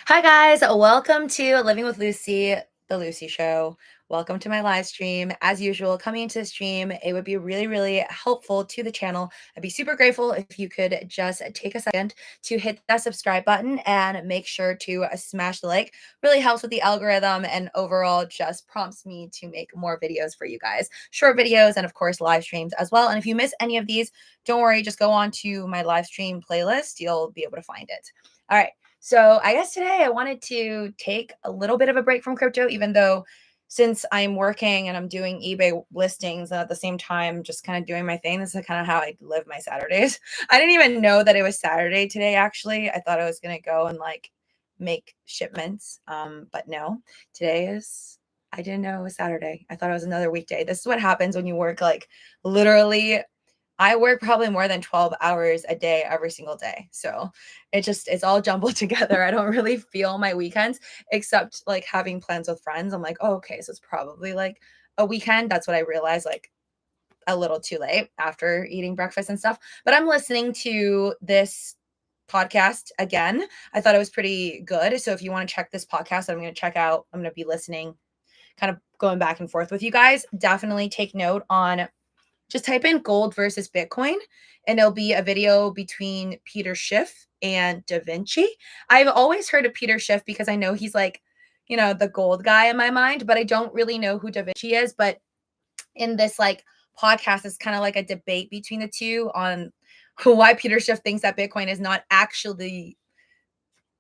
Hi guys, welcome to Living with Lucy, the Lucy Show. Welcome to my live stream. As usual, coming into the stream, it would be really helpful to the channel. I'd be super grateful if you could just take a second to hit that subscribe button and make sure to smash the like. Really helps with the algorithm and overall just prompts me to make more videos for you guys. Short videos and of course live streams as well. And if you miss any of these, don't worry, just go on to my live stream playlist. You'll be able to find it. All right. So I guess today I wanted to take a little bit of a break from crypto, even though since I'm working and I'm doing eBay listings and at the same time just kind of doing my thing. This is kind of how I live my Saturdays. I didn't even know that it was Saturday today, actually. I thought I was going to go and like make shipments. But no, I didn't know it was Saturday. I thought it was another weekday. This is what happens when you work like literally I work probably more than 12 hours a day every single day. So it's all jumbled together. I don't really feel my weekends except like having plans with friends. I'm like, oh, okay, so it's probably like a weekend. That's what I realized like a little too late after eating breakfast and stuff. But I'm listening to this podcast again. I thought it was pretty good. So if you want to check this podcast, I'm going to check out, I'm going to be listening, kind of going back and forth with you guys. Definitely take note on just type in gold versus Bitcoin, and it'll be a video between Peter Schiff and Da Vinci. I've always heard of Peter Schiff because I know he's like, the gold guy in my mind, but I don't really know who Da Vinci is. But in this like podcast, it's kind of like a debate between the two on why Peter Schiff thinks that Bitcoin is not actually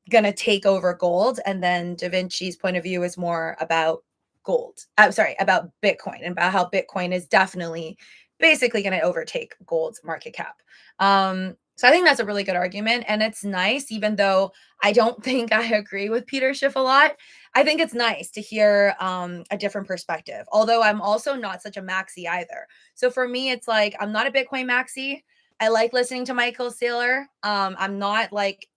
going to take over gold. And then Da Vinci's point of view is more about gold. I'm sorry, about Bitcoin and about how Bitcoin is definitely basically going to overtake gold's market cap. So I think that's a really good argument. And it's nice, even though I don't think I agree with Peter Schiff a lot. I think it's nice to hear a different perspective. Although I'm also not such a maxi either. So for me, it's like I'm not a Bitcoin maxi. I like listening to Michael Saylor. I'm not like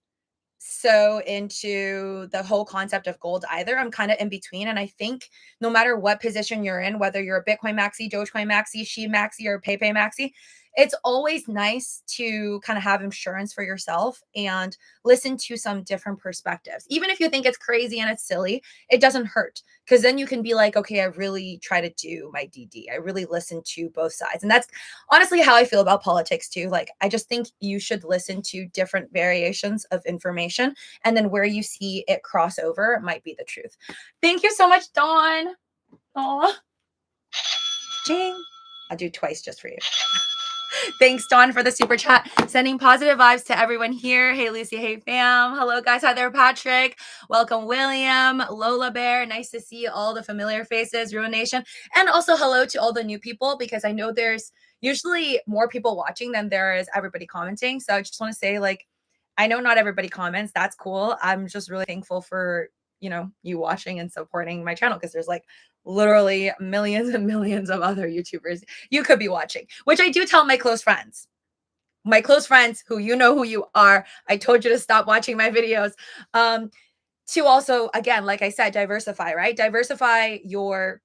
so into the whole concept of gold either. I'm kind of in between. And I think no matter what position you're in, whether you're a Bitcoin maxi, Dogecoin maxi, She maxi, or PayPay maxi, it's always nice to kind of have insurance for yourself and listen to some different perspectives. Even if you think it's crazy and it's silly, it doesn't hurt because then you can be like, okay, I really try to do my DD. I really listen to both sides. And that's honestly how I feel about politics too. Like, I just think you should listen to different variations of information. And then where you see it cross over might be the truth. Thank you so much, Dawn. Aw. Jing. I'll do twice just for you. Thanks, Dawn, for the super chat. Sending positive vibes to everyone here. Hey, Lucy. Hey, fam. Hello, guys. Hi there, Patrick. Welcome, William. Lola Bear. Nice to see all the familiar faces, Ruin Nation. And also hello to all the new people, because I know there's usually more people watching than there is everybody commenting. So I just want to say, like, I know not everybody comments. That's cool. I'm just really thankful for, you watching and supporting my channel, because there's like literally millions and millions of other YouTubers you could be watching, which I do tell my close friends. My close friends who who you are. I told you to stop watching my videos. To also, again, like I said, diversify, right? Diversify your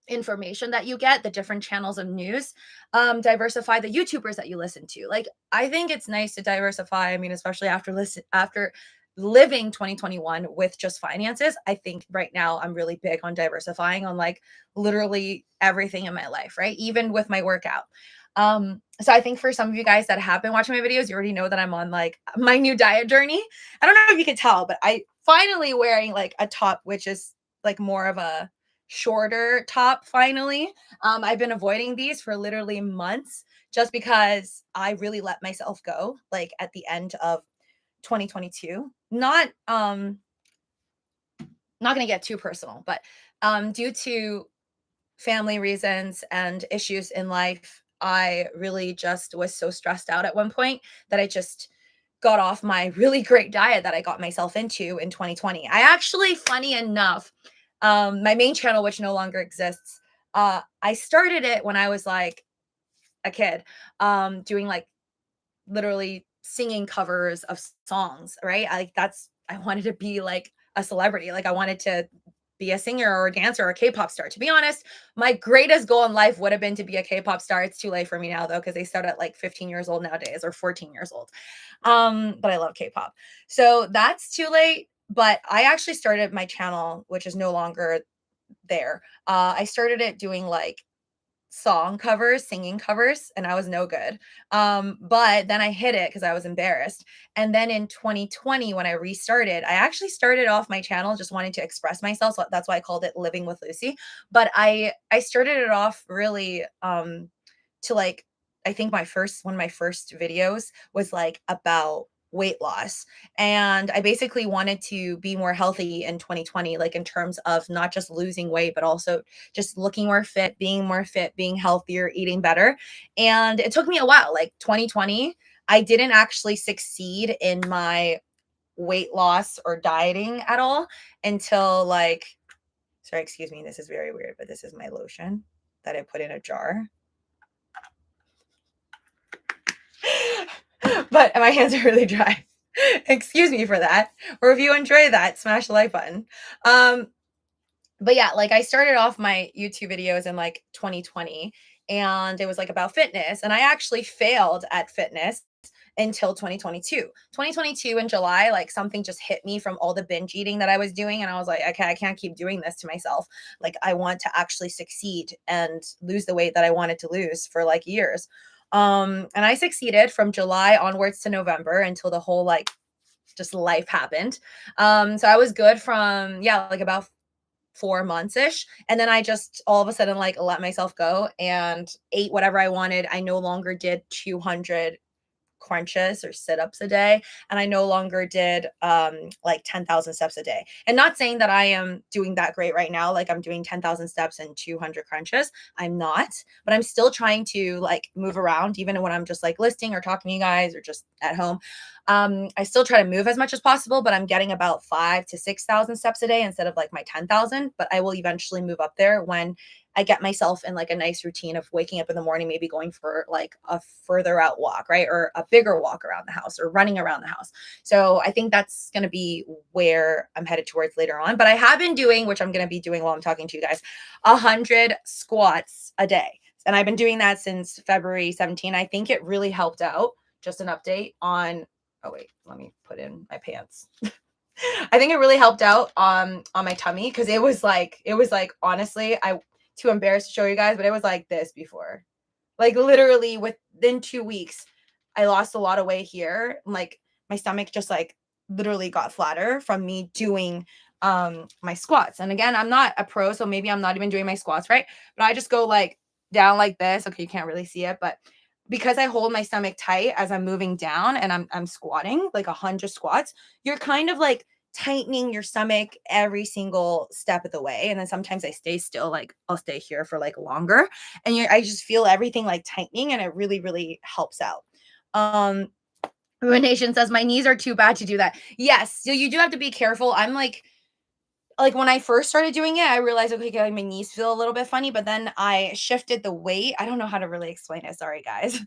information that you get, the different channels of news. Diversify the YouTubers that you listen to. Like, I think it's nice to diversify. I mean, especially after living 2021 with just finances. I think right now I'm really big on diversifying on like literally everything in my life, right? Even with my workout. So I think for some of you guys that have been watching my videos, you already know that I'm on like my new diet journey. I don't know if you can tell, but I finally wearing like a top, which is like more of a shorter top finally. I've been avoiding these for literally months just because I really let myself go like at the end of 2022. Not going to get too personal, but due to family reasons and issues in life, I really just was so stressed out at one point that I just got off my really great diet that I got myself into in 2020. I actually, funny enough, my main channel, which no longer exists, I started it when I was like a kid, doing like literally singing covers of songs, right? I wanted to be like a celebrity. Like, I wanted to be a singer or a dancer or a K-pop star. To be honest, my greatest goal in life would have been to be a K-pop star. It's too late for me now though, because they start at like 15 years old nowadays or 14 years old. But I love K-pop. So that's too late. But I actually started my channel, which is no longer there. I started it doing like song covers, singing covers, and I was no good. But then I hid it because I was embarrassed. And then in 2020, when I restarted, I actually started off my channel just wanting to express myself. So that's why I called it Living with Lucy. But I started it off really to like I think my first one of my first videos was like about weight loss. And I basically wanted to be more healthy in 2020, like in terms of not just losing weight, but also just looking more fit, being healthier, eating better. And it took me a while, like 2020, I didn't actually succeed in my weight loss or dieting at all until like, sorry, excuse me, this is very weird, but this is my lotion that I put in a jar. But my hands are really dry. Excuse me for that. Or if you enjoy that, smash the like button. Um, but yeah, like I started off my YouTube videos in like 2020 and it was like about fitness. And I actually failed at fitness until 2022. 2022 in July, like something just hit me from all the binge eating that I was doing. And I was like, okay, I can't keep doing this to myself. Like, I want to actually succeed and lose the weight that I wanted to lose for like years. And I succeeded from July onwards to November until the whole like just life happened. So I was good from, yeah, like about 4 months ish. And then I just all of a sudden like let myself go and ate whatever I wanted. I no longer did 200 crunches or sit-ups a day, and I no longer did like 10,000 steps a day. And not saying that I am doing that great right now, like I'm doing 10,000 steps and 200 crunches. I'm not, but I'm still trying to like move around even when I'm just like listing or talking to you guys or just at home. I still try to move as much as possible, but I'm getting about 5 to 6,000 steps a day instead of like my 10,000, but I will eventually move up there when I get myself in like a nice routine of waking up in the morning, maybe going for like a further out walk, right? Or a bigger walk around the house or running around the house. So I think that's going to be where I'm headed towards later on. But I have been doing, which I'm going to be doing while I'm talking to you guys, 100 squats a day. And I've been doing that since February 17. I think it really helped out. Just an update on, oh wait, let me put in my pants. I think it really helped out on my tummy because it was like honestly, I too embarrassed to show you guys, but it was like this before. Like literally within 2 weeks, I lost a lot of weight here. Like my stomach just like literally got flatter from me doing my squats. And again, I'm not a pro, so maybe I'm not even doing my squats right, but I just go like down like this. Okay, you can't really see it, but because I hold my stomach tight as I'm moving down and I'm squatting like 100 squats, you're kind of like tightening your stomach every single step of the way. And then sometimes I stay still, like I'll stay here for like longer. And I just feel everything like tightening and it really, really helps out. Um, Ruination says my knees are too bad to do that. Yes, so you do have to be careful. I'm like when I first started doing it, I realized, okay, like my knees feel a little bit funny, but then I shifted the weight. I don't know how to really explain it. Sorry, guys.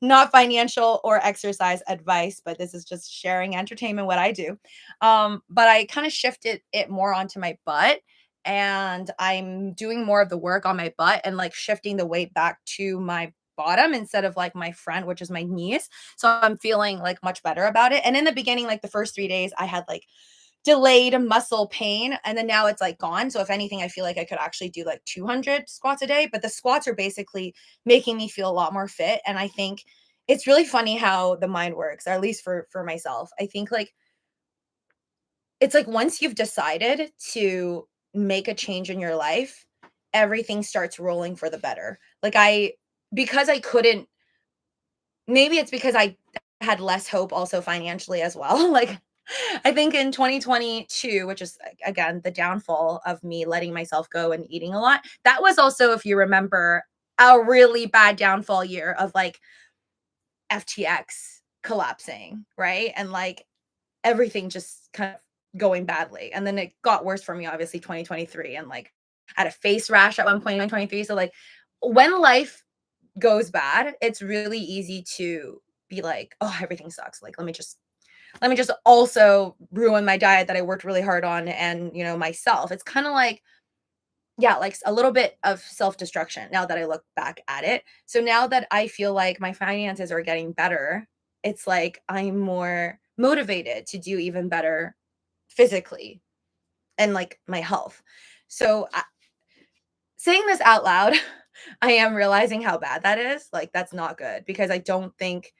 Not financial or exercise advice, but this is just sharing entertainment, what I do. But I kind of shifted it more onto my butt and I'm doing more of the work on my butt and like shifting the weight back to my bottom instead of like my front, which is my knees. So I'm feeling like much better about it. And in the beginning, like the first 3 days, I had like delayed muscle pain and then now it's like gone. So if anything, I feel like I could actually do like 200 squats a day, but the squats are basically making me feel a lot more fit. And I think it's really funny how the mind works, or at least for myself. I think like it's like once you've decided to make a change in your life, everything starts rolling for the better. Like because I couldn't, maybe it's because I had less hope also financially as well. Like I think in 2022, which is again the downfall of me letting myself go and eating a lot, that was also, if you remember, a really bad downfall year of like FTX collapsing, right? And like everything just kind of going badly. And then it got worse for me, obviously, 2023. And like I had a face rash at one point in 2023. So like when life goes bad, it's really easy to be like, oh, everything sucks. Like let me just also ruin my diet that I worked really hard on and, myself. It's kind of like, yeah, like a little bit of self-destruction now that I look back at it. So now that I feel like my finances are getting better, it's like I'm more motivated to do even better physically and like my health. So saying this out loud, I am realizing how bad that is. Like, that's not good because I don't think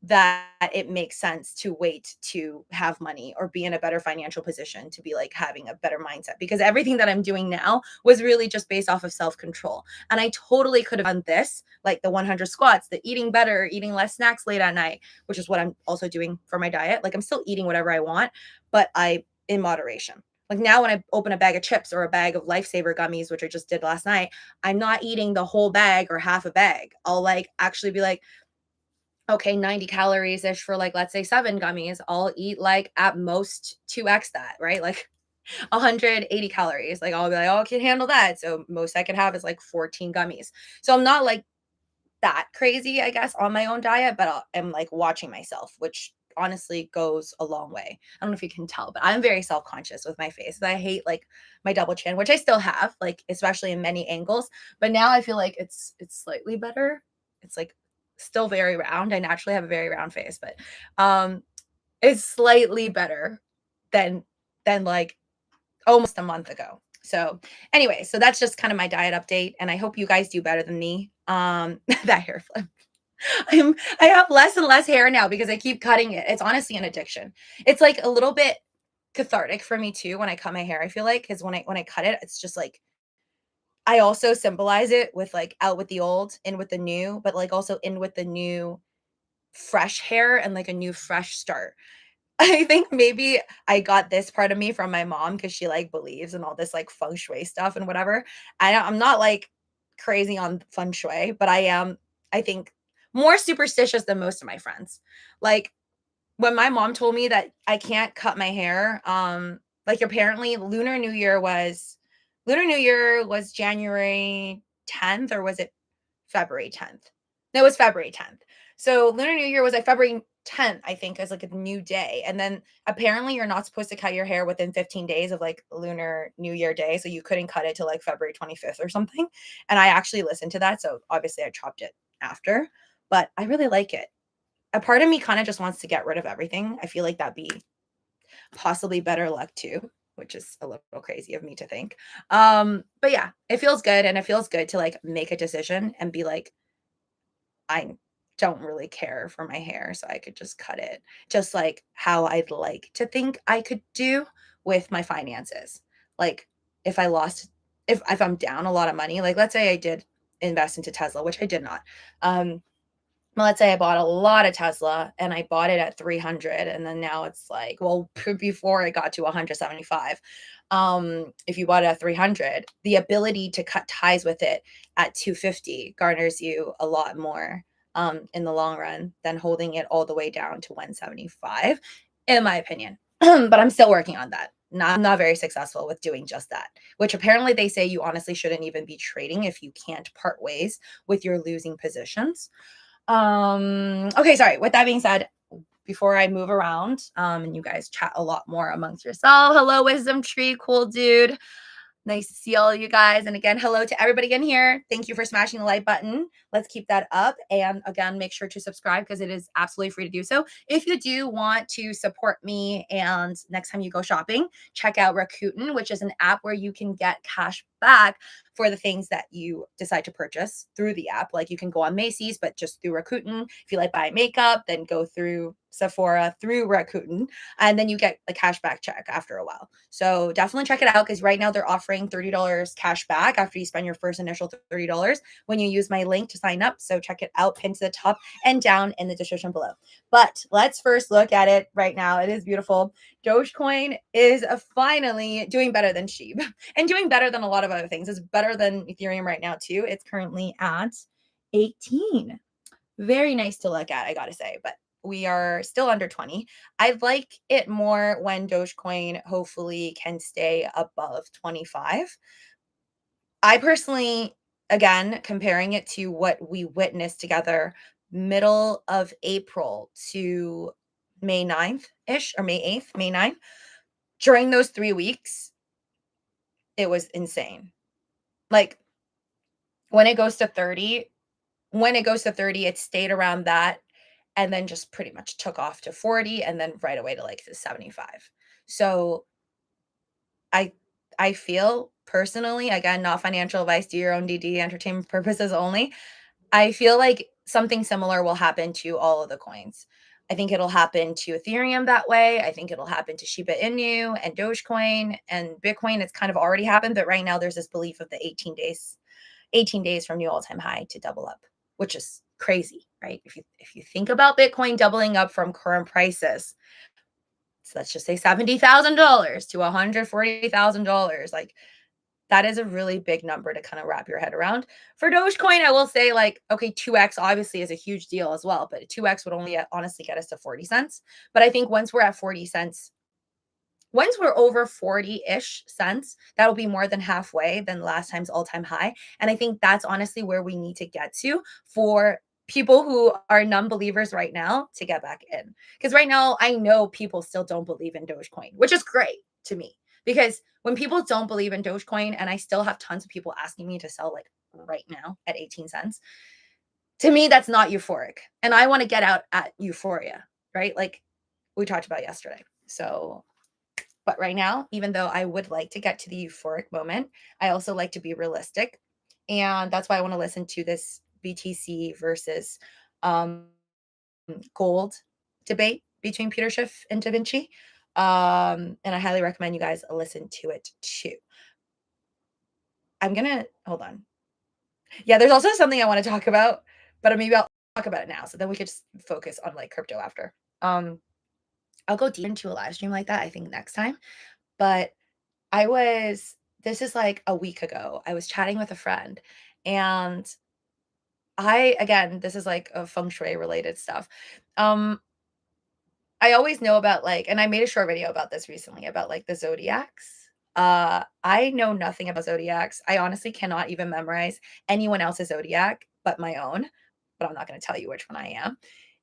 that it makes sense to wait to have money or be in a better financial position to be like having a better mindset, because everything that I'm doing now was really just based off of self-control. And I totally could have done this, like the 100 squats, the eating better, eating less snacks late at night, which is what I'm also doing for my diet. Like, I'm still eating whatever I want, but I in moderation. Like, now when I open a bag of chips or a bag of Lifesaver gummies, which I just did last night, I'm not eating the whole bag or half a bag. I'll like actually be like, okay, 90 calories ish for like, let's say 7 gummies. I'll eat like at most 2x that, right? Like 180 calories. Like, I'll be like, oh, I can handle that. So most I can have is like 14 gummies. So I'm not like that crazy, I guess, on my own diet, but I'm like watching myself, which honestly goes a long way. I don't know if you can tell, but I'm very self-conscious with my face. I hate like my double chin, which I still have, like especially in many angles, but now I feel like it's slightly better. It's like still very round. I naturally have a very round face, but it's slightly better than like almost a month ago. So anyway, so that's just kind of my diet update, and I hope you guys do better than me. That hair flip. I have less and less hair now because I keep cutting it. It's honestly an addiction. It's like a little bit cathartic for me too when I cut my hair. I feel like because when I cut it, it's just like I also symbolize it with like out with the old, in with the new, but like also in with the new fresh hair and like a new fresh start. I think maybe I got this part of me from my mom because she like believes in all this like feng shui stuff and whatever. I'm not like crazy on feng shui, but I am, I think, more superstitious than most of my friends. Like, when my mom told me that I can't cut my hair, like apparently Lunar New Year was January 10th, or was it February 10th? No, it was February 10th. So Lunar New Year was like February 10th, I think, as like a new day. And then apparently you're not supposed to cut your hair within 15 days of like Lunar New Year day. So you couldn't cut it till like February 25th or something. And I actually listened to that. So obviously I chopped it after, but I really like it. A part of me kind of just wants to get rid of everything. I feel like that'd be possibly better luck too, which is a little crazy of me to think. But yeah, it feels good, and it feels good to like make a decision and be like, I don't really care for my hair, so I could just cut it. Just like how I'd like to think I could do with my finances. Like, if I lost if I'm down a lot of money, like let's say I did invest into Tesla, which I did not. Well, let's say I bought a lot of Tesla and I bought it at 300, and then now it's like, well, before it got to 175. If you bought it at 300, the ability to cut ties with it at 250 garners you a lot more in the long run than holding it all the way down to 175, in my opinion. But I'm still working on that. Not very successful with doing just that, which apparently they say you honestly shouldn't even be trading if you can't part ways with your losing positions. Okay, sorry. With that being said, before I move around, and you guys chat a lot more amongst yourself. Hello, Wisdom Tree, cool dude. Nice to see all of you guys. And again, hello to everybody in here. Thank you for smashing the like button. Let's keep that up. And again, make sure to subscribe because it is absolutely free to do so. If you do want to support me and next time you go shopping, check out Rakuten, which is an app where you can get cash back for the things that you decide to purchase through the app. Like, you can go on Macy's, but just through Rakuten. If you like buying makeup, then go through Sephora through Rakuten, and then you get a cashback check after a while. So definitely check it out because right now they're offering $30 cash back after you spend your first initial $30 when you use my link to sign up. So check it out, pinned to the top and down in the description below. But let's first look at it right now. It is beautiful. Dogecoin is finally doing better than SHIB and doing better than a lot of other things. It's better than Ethereum right now too. It's currently at 18. Very nice to look at, I gotta say, but we are still under 20. I like it more when Dogecoin hopefully can stay above 25. I personally, again, comparing it to what we witnessed together middle of April to May 9th ish, or May 8th, May 9th, during those 3 weeks, it was insane. Like, when it goes to 30, it stayed around that and then just pretty much took off to 40 and then right away to like to 75. So I I feel personally, again, not financial advice, do your own DD, entertainment purposes only. I feel like something similar will happen to all of the coins. I think it'll happen to Ethereum that way. I think it'll happen to Shiba Inu and Dogecoin and Bitcoin. It's kind of already happened, but right now there's this belief of the 18 days from new all-time high to double up, which is crazy, right? If you think about Bitcoin doubling up from current prices, so let's just say $70,000 to $140,000, like that is a really big number to kind of wrap your head around. For Dogecoin, I will say like, okay, 2x obviously is a huge deal as well, but 2x would only honestly get us to 40 cents. But I think once we're at 40 cents, once we're over 40-ish cents, that'll be more than halfway than last time's all-time high. And I think that's honestly where we need to get to for people who are non-believers right now to get back in. Because right now, I know people still don't believe in Dogecoin, which is great to me. Because when people don't believe in Dogecoin, and I still have tons of people asking me to sell like right now at 18 cents, to me, that's not euphoric. And I want to get out at euphoria, right? Like we talked about yesterday. So but right now, even though I would like to get to the euphoric moment, I also like to be realistic. And that's why I want to listen to this BTC versus um, gold debate between Peter Schiff and Da Vinci. And I highly recommend you guys listen to it too. I'm going to hold on. Yeah, there's also something I want to talk about, but maybe I'll talk about it now. So then we could just focus on like crypto after. I'll go deep into a live stream like that, I think, next time. But this is like a week ago. I was chatting with a friend and again, this is like a feng shui related stuff. Um, I always know about like, and I made a short video about this recently about like the zodiacs. I know nothing about zodiacs. I honestly cannot even memorize anyone else's zodiac but my own, but I'm not going to tell you which one I am.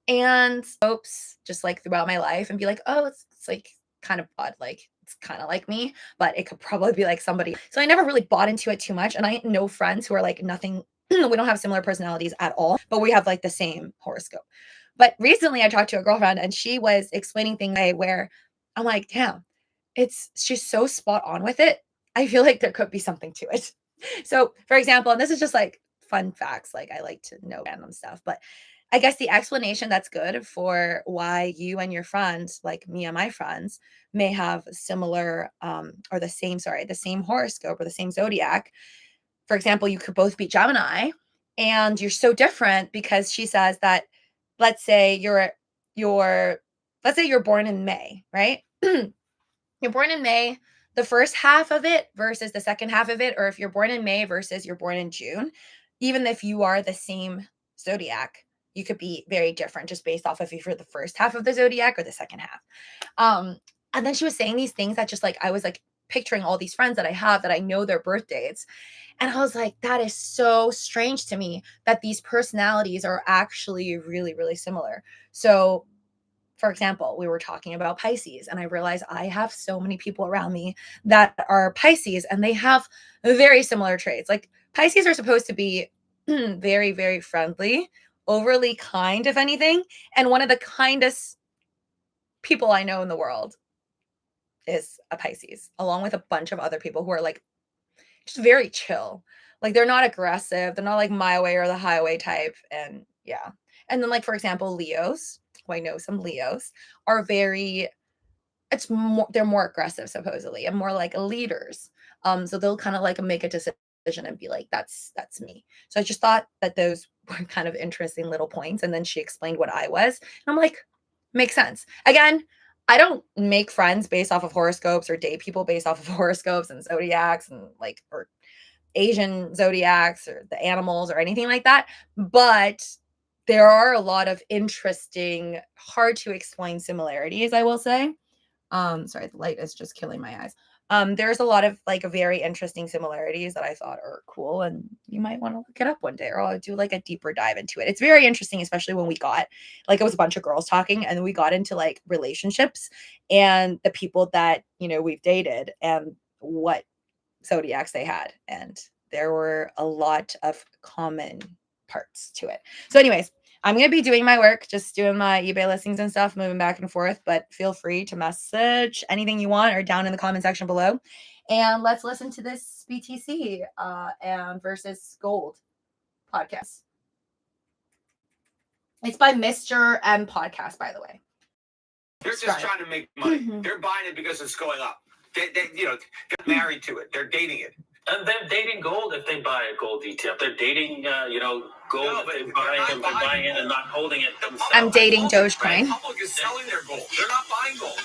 And hopes just like throughout my life and be like, oh, it's like kind of odd. Like it's kind of like me, but it could probably be like somebody. So I never really bought into it too much. And I know friends who are like nothing, we don't have similar personalities at all, but we have like the same horoscope. But recently I talked to a girlfriend and she was explaining things where I'm like, damn, she's so spot on with it. I feel like there could be something to it. So, for example, and this is just like fun facts, like I like to know random stuff, but I guess the explanation that's good for why you and your friends, like me and my friends, may have similar or the same horoscope or the same zodiac. For example, you could both be Gemini and you're so different because she says that let's say you're let's say you're born in May, right? You're born in May, the first half of it versus the second half of it, or if you're born in May versus you're born in June, even if you are the same zodiac, you could be very different just based off of if you're the first half of the zodiac or the second half. And then she was saying these things that just like I was like picturing all these friends that I have that I know their birth dates. And I was like, that is so strange to me that these personalities are actually really, really similar. So for example, we were talking about Pisces, and I realized I have so many people around me that are Pisces, and they have very similar traits. Like Pisces are supposed to be very, very friendly, overly kind, if anything. And one of the kindest people I know in the world is a Pisces, along with a bunch of other people who are like just very chill. Like they're not aggressive. They're not like my way or the highway type. And yeah. And then like for example, Leos, who I know some Leos, are very it's more they're more aggressive supposedly and more like leaders. So they'll kind of like make a decision and be like, that's me. So I just thought that those were kind of interesting little points. And then she explained what I was. And I'm like, makes sense. Again, I don't make friends based off of horoscopes or date people based off of horoscopes and zodiacs and like or Asian zodiacs or the animals or anything like that. But there are a lot of interesting, hard to explain similarities, I will say. Sorry, the light is just killing my eyes. There's a lot of like very interesting similarities that I thought are cool, and you might want to look it up one day, or I'll do like a deeper dive into it. It's very interesting, especially when we got like it was a bunch of girls talking, and we got into like relationships and the people that we've dated and what zodiacs they had, and there were a lot of common parts to it. So, anyways, I'm going to be doing my work, just doing my eBay listings and stuff, moving back and forth, but feel free to message anything you want or down in the comment section below. And let's listen to this BTC and versus gold podcast. It's by Mr. M Podcast, by the way. They're just trying to make money. They're buying it because it's going up. They got married to it. They're dating it. And they're dating gold if they buy a gold ETF. They're dating, gold if they're buying it and not holding it themselves. I'm dating Dogecoin. The public is selling their gold. They're not buying gold.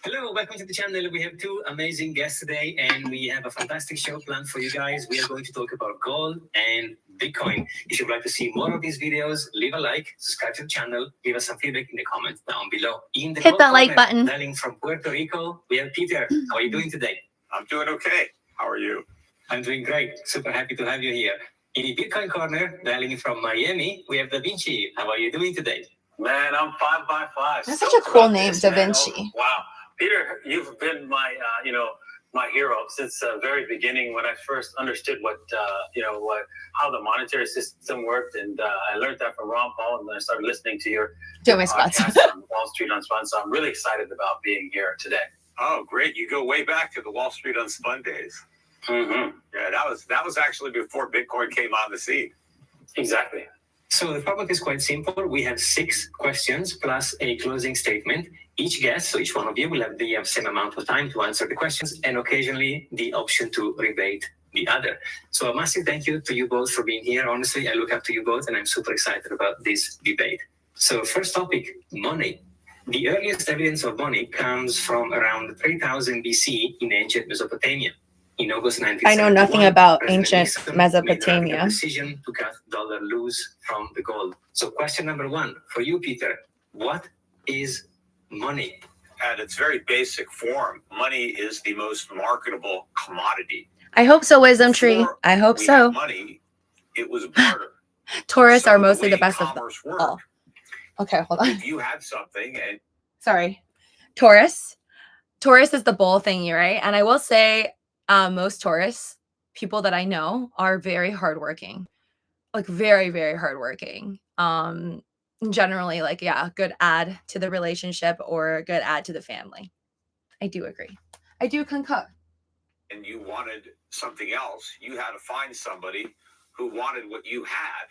Hello, welcome to the channel. We have two amazing guests today, and we have a fantastic show planned for you guys. We are going to talk about gold and Bitcoin. If you'd like to see more of these videos, leave a like, subscribe to the channel, give us some feedback in the comments down below. Hit that like button. Dialing from Puerto Rico, we have Peter. How are you doing today? I'm doing okay. How are you? I'm doing great. Super happy to have you here. In the Bitcoin corner, dialing from Miami, we have Da Vinci. How are you doing today? Man, I'm 5 by 5. That's such a cool name, Da Vinci. Oh, wow. Peter, you've been my, my hero since the very beginning when I first understood how the monetary system worked. And I learned that from Ron Paul, and then I started listening to your podcast on Wall Street Unspun. So I'm really excited about being here today. Oh, great. You go way back to the Wall Street Unspun days. Mm-hmm. Yeah, that was actually before Bitcoin came on the scene. Exactly. So the format is quite simple. We have 6 questions plus a closing statement. Each guest, so each one of you will have the same amount of time to answer the questions and occasionally the option to rebate the other. So a massive thank you to you both for being here. Honestly, I look up to you both and I'm super excited about this debate. So first topic, money. The earliest evidence of money comes from around 3000 BC in ancient Mesopotamia. In August 1971, I know nothing about President ancient Nixon Mesopotamia. made a decision to cut dollar loose from the gold. So question number 1 for you, Peter. What is money? At its very basic form, money is the most marketable commodity. I hope so, Wisdom Tree. Before I hope we so. had money, it was barter. Taurus So are mostly way the best of them commerce worked, all. Okay, hold on. if you had something and Sorry. Taurus. Taurus is the bull thingy, right? And I will say most Taurus people that I know are very hardworking. Like very, very hardworking. Generally, like, yeah, good add to the relationship or a good add to the family. I do agree. I do concur. and you wanted something else, you had to find somebody who wanted what you had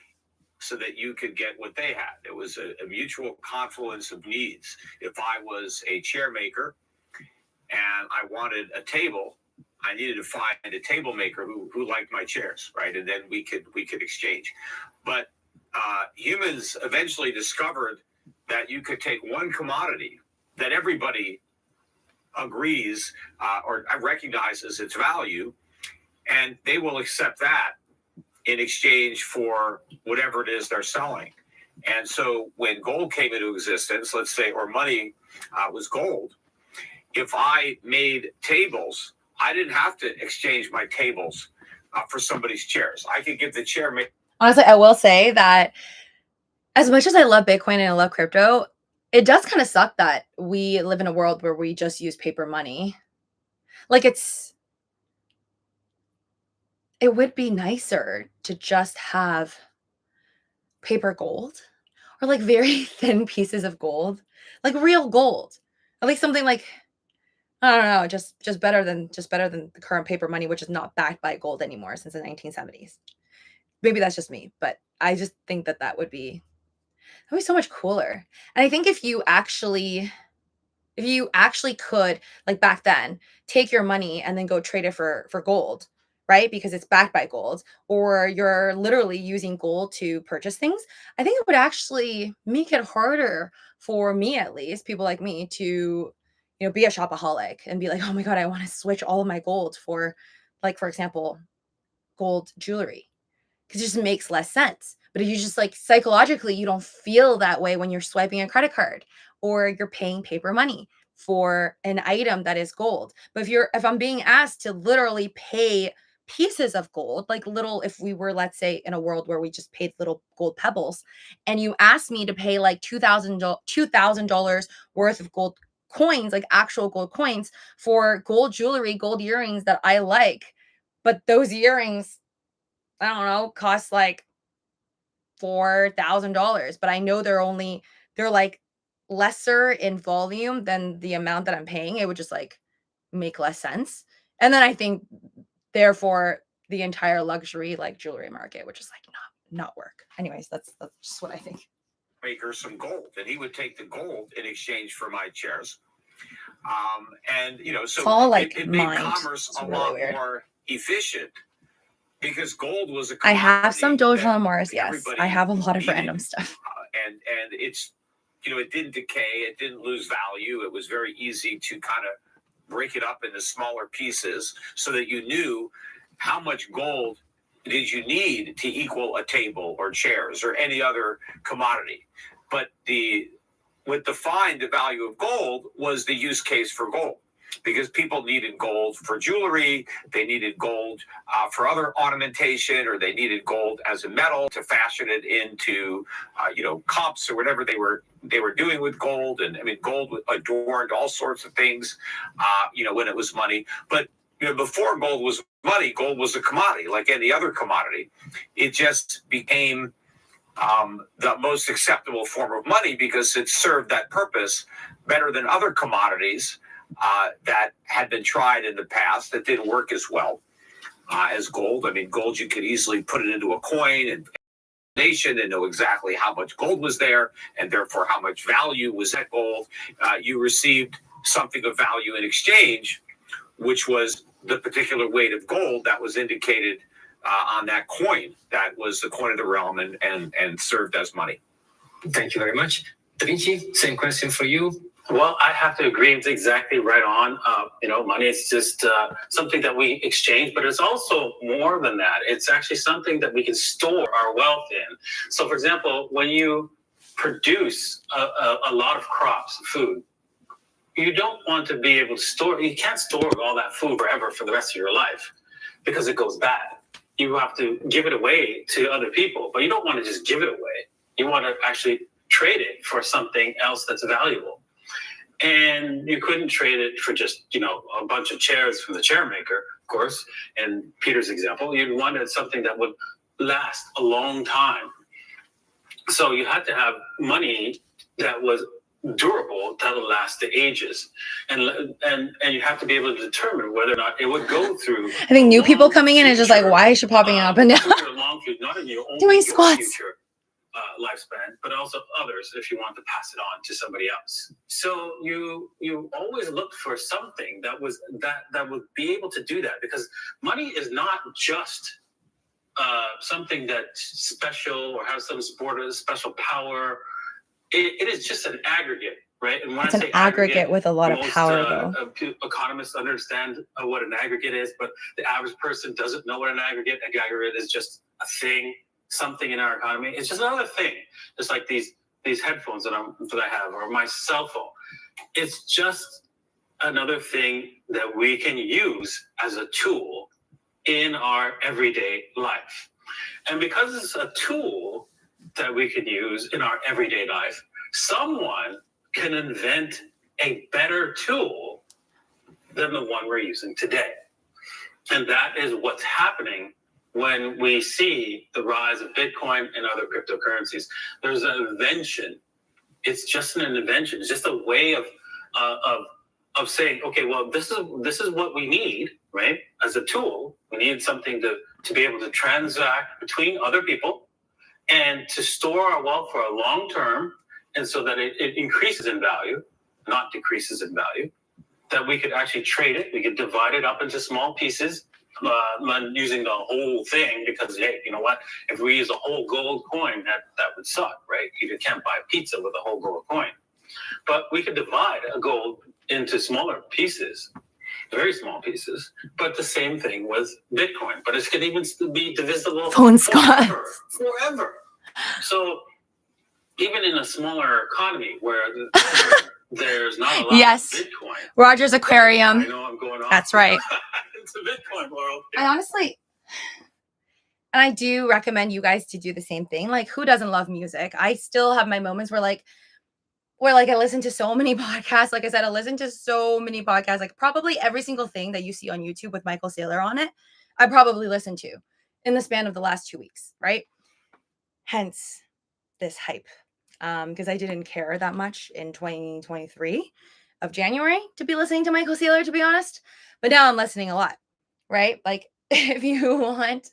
so that you could get what they had. It was a mutual confluence of needs. If I was a chair maker and I wanted a table, I needed to find a table maker who liked my chairs, right? And then we could exchange. But humans eventually discovered that you could take one commodity that everybody agrees or recognizes its value, and they will accept that in exchange for whatever it is they're selling. And so when gold came into existence, let's say, or money was gold, if I made tables, I didn't have to exchange my tables for somebody's chairs. I could give the chair. Honestly, I will say that as much as I love Bitcoin and I love crypto, it does kind of suck that we live in a world where we just use paper money. Like it would be nicer to just have paper gold or like very thin pieces of gold, like real gold, at least something like, I don't know, just better than the current paper money, which is not backed by gold anymore since the 1970s. Maybe that's just me, but I just think that would be so much cooler. And I think if you actually could, like back then, take your money and then go trade it for gold, right? Because it's backed by gold, or you're literally using gold to purchase things. I think it would actually make it harder for me, at least, people like me, to, be a shopaholic and be like, oh my God, I want to switch all of my gold for, like, for example, gold jewelry. Because it just makes less sense. But if you just like psychologically, you don't feel that way when you're swiping a credit card or you're paying paper money for an item that is gold. But if I'm being asked to literally pay pieces of gold, like little, if we were, let's say, in a world where we just paid little gold pebbles, and you asked me to pay like $2,000 worth of gold coins, like actual gold coins, for gold jewelry, gold earrings that I like, but those earrings, I don't know, cost like $4,000, but I know they're like lesser in volume than the amount that I'm paying. It would just like make less sense. And then I think therefore the entire luxury like jewelry market would just like not work. Anyways, that's just what I think. Maker some gold, and he would take the gold in exchange for my chairs. And you know, so It's all like it made mined. commerce It's a really lot weird. more efficient because gold was a I have some Doge that on Mars. Yes, everybody I have a lot of needed. random stuff. And it's, you know, it didn't decay, it didn't lose value. It was very easy to kind of break it up into smaller pieces so that you knew how much gold did you need to equal a table or chairs or any other commodity. But what defined the value of gold was the use case for gold, because people needed gold for jewelry, they needed gold for other ornamentation, or they needed gold as a metal to fashion it into, you know, cups or whatever they were doing with gold. And I mean, gold adorned all sorts of things, you know, when it was money. But you know, before gold was money, gold was a commodity like any other commodity. It just became the most acceptable form of money because it served that purpose better than other commodities that had been tried in the past that didn't work as well as gold. I mean, gold, you could easily put it into a coin and nation and know exactly how much gold was there and therefore how much value was that gold. You received something of value in exchange, which was the particular weight of gold that was indicated on that coin. That was the coin of the realm and served as money. Thank you very much. Da Vinci, same question for you. Well, I have to agree. It's exactly right on. You know, money is just something that we exchange, but it's also more than that. It's actually something that we can store our wealth in. So, for example, when you produce a lot of crops, food, you don't want to be able to store. You can't store all that food forever for the rest of your life because it goes bad. You have to give it away to other people, but you don't want to just give it away. You want to actually trade it for something else that's valuable. And you couldn't trade it for just, you know, a bunch of chairs from the chair maker, of course. And Peter's example, you wanted something that would last a long time. So you had to have money that was durable, that'll last the ages, and you have to be able to determine whether or not it would go through. I think new people coming in is just like, why is she popping up and down? Not in your own doing squats. Future lifespan, but also others if you want to pass it on to somebody else. So you always look for something that would be able to do that, because money is not just something that's special or has some special power. It is just an aggregate, right? And when it's an aggregate with a lot of power, though. Economists understand what an aggregate is, but the average person doesn't know what an aggregate. An aggregate is just a thing, something in our economy. It's just another thing, just like these headphones that I have, or my cell phone. It's just another thing that we can use as a tool in our everyday life. And because it's a tool that we can use in our everyday life, someone can invent a better tool than the one we're using today. And that is what's happening when we see the rise of Bitcoin and other cryptocurrencies. There's an invention. It's just an invention. It's just a way of saying, okay, well, this is what we need, right? As a tool, we need something to be able to transact between other people and to store our wealth for a long term, and so that it increases in value, not decreases in value, that we could actually trade it. We could divide it up into small pieces, not using the whole thing, because, hey, you know what? If we use a whole gold coin, that would suck, right? You can't buy pizza with a whole gold coin. But we could divide a gold into smaller pieces, very small pieces, but the same thing with Bitcoin. But it could even be divisible forever. So even in a smaller economy where there's not a lot of Bitcoin. Roger's aquarium. I know I'm going off. That's right. It's a Bitcoin world. I honestly, and I do recommend you guys to do the same thing. Like, who doesn't love music? I still have my moments where I listen to so many podcasts. Like I said, I listen to so many podcasts, like probably every single thing that you see on YouTube with Michael Saylor on it, I probably listened to in the span of the last 2 weeks, right? hence this hype. Because I didn't care that much in 2023 of January to be listening to Michael Saylor, to be honest. But now I'm listening a lot, right? Like, if you want,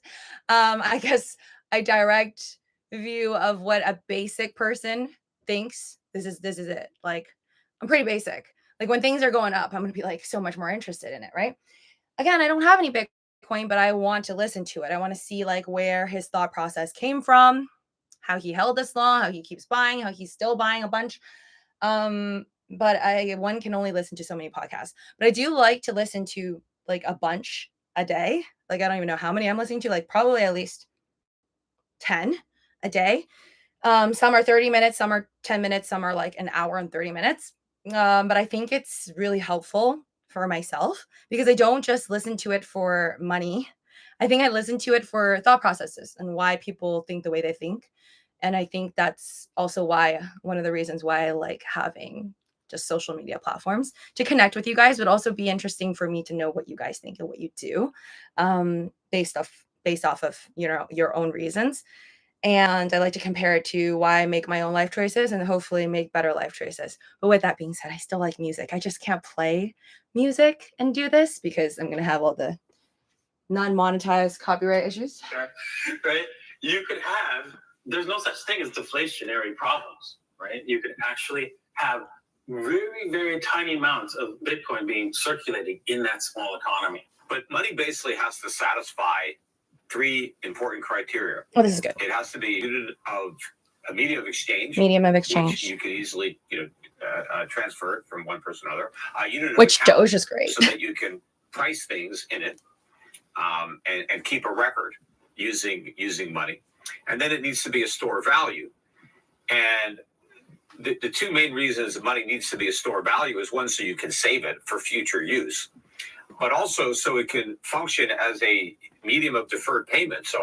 I guess, a direct view of what a basic person thinks, this is it. Like, I'm pretty basic. Like, when things are going up, I'm gonna be like so much more interested in it, right? Again, I don't have any Bitcoin, but I want to listen to it. I want to see like where his thought process came from, how he held this long, how he keeps buying, how he's still buying a bunch. But one can only listen to so many podcasts. But I do like to listen to like a bunch a day. Like, I don't even know how many I'm listening to, like probably at least 10 a day. Some are 30 minutes, some are 10 minutes, some are like an hour and 30 minutes. But I think it's really helpful for myself because I don't just listen to it for money. I think I listen to it for thought processes and why people think the way they think. And I think that's also why one of the reasons why I like having just social media platforms to connect with you guys, would also be interesting for me to know what you guys think and what you do, based off of your own reasons. And I like to compare it to why I make my own life choices and hopefully make better life choices. But with that being said, I still like music. I just can't play music and do this because I'm going to have all the non-monetized copyright issues. Right? You could have, there's no such thing as deflationary problems, right? You could actually have very, very tiny amounts of Bitcoin being circulating in that small economy. But money basically has to satisfy three important criteria. Oh, this is good. It has to be a medium of exchange. Medium of Which exchange. you can easily, transfer it from one person to another. Unit of Which account, Doge is great. so that you can price things in it, and keep a record using money. And then it needs to be a store of value. And the two main reasons money needs to be a store of value is, one, so you can save it for future use, but also so it can function as a medium of deferred payment. So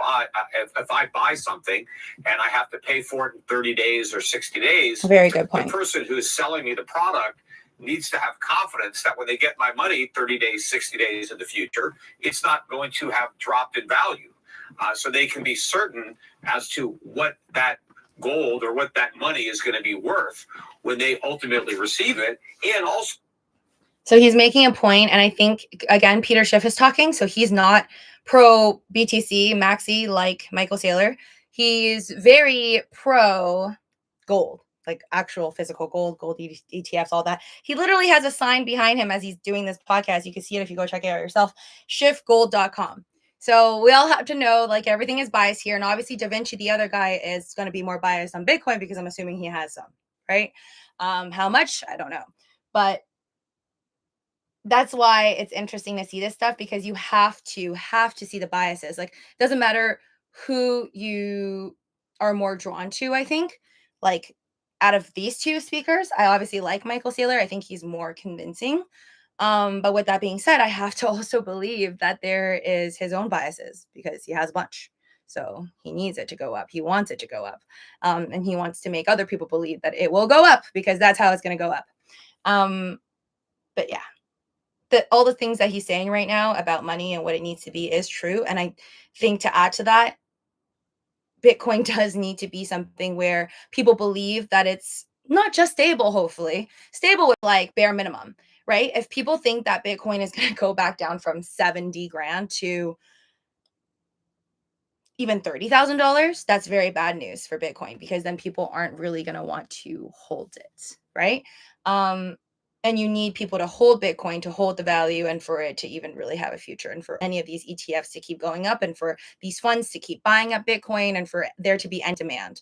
if I buy something and I have to pay for it in 30 days or 60 days, very good point. The person who is selling me the product needs to have confidence that when they get my money 30 days, 60 days in the future, it's not going to have dropped in value. So they can be certain as to what that gold or what that money is going to be worth when they ultimately receive it. And also, so he's making a point, and I think, again, Peter Schiff is talking, so he's not pro BTC Maxi like Michael Saylor. He's very pro gold, like actual physical gold ETFs, all that. He literally has a sign behind him as he's doing this podcast. You can see it if you go check it out yourself, shiftgold.com. So we all have to know, like, everything is biased here. And obviously Da Vinci, the other guy, is going to be more biased on Bitcoin because I'm assuming he has some, right? How much? I don't know. But that's why it's interesting to see this stuff, because you have to see the biases. Like, it doesn't matter who you are more drawn to, I think. Like, out of these two speakers, I obviously like Michael Saylor. I think he's more convincing. But with that being said, I have to also believe that there is his own biases because he has a bunch. So he needs it to go up. He wants it to go up. And he wants to make other people believe that it will go up because that's how it's going to go up. But yeah, all the things that he's saying right now about money and what it needs to be is true. And I think to add to that, Bitcoin does need to be something where people believe that it's not just stable, hopefully stable with like bare minimum, right? If people think that Bitcoin is going to go back down from 70 grand to even $30,000, that's very bad news for Bitcoin, because then people aren't really going to want to hold it, right? And you need people to hold Bitcoin to hold the value and for it to even really have a future, and for any of these ETFs to keep going up, and for these funds to keep buying up Bitcoin, and for there to be end demand.